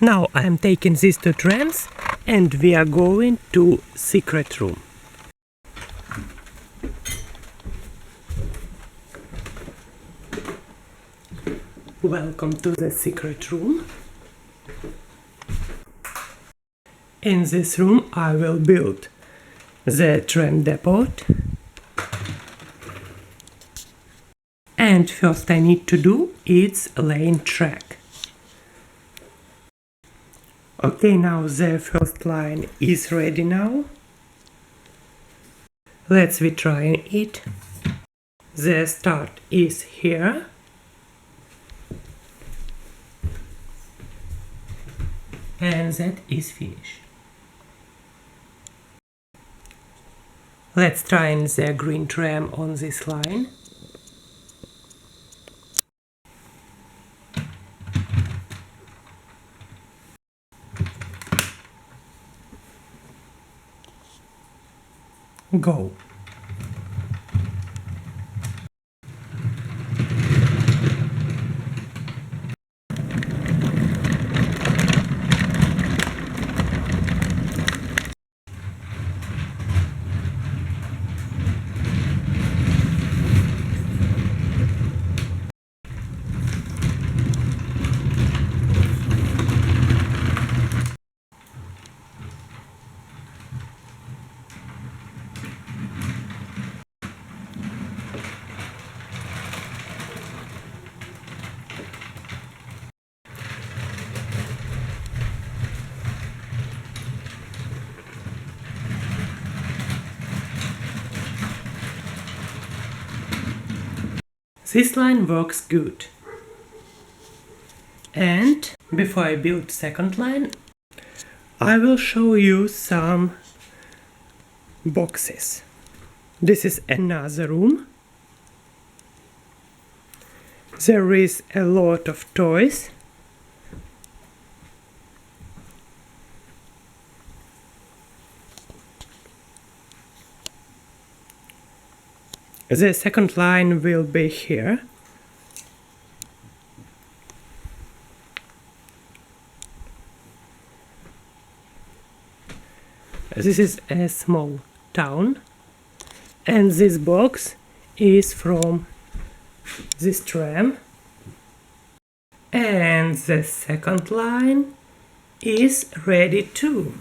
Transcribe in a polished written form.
Now I am taking these two trams and we are going to secret room. Welcome to the secret room. In this room I will build the tram depot. And first I need to do is laying track. Okay, now the first line is ready now. Let's be trying it. The start is here. And that is finished. Let's try the green tram on this line. Go. This line works good. And before I build second line, I will show you some boxes. This is another room. There is a lot of toys. The second line will be here. This is a small town, and this box is from this tram, and the second line is ready too.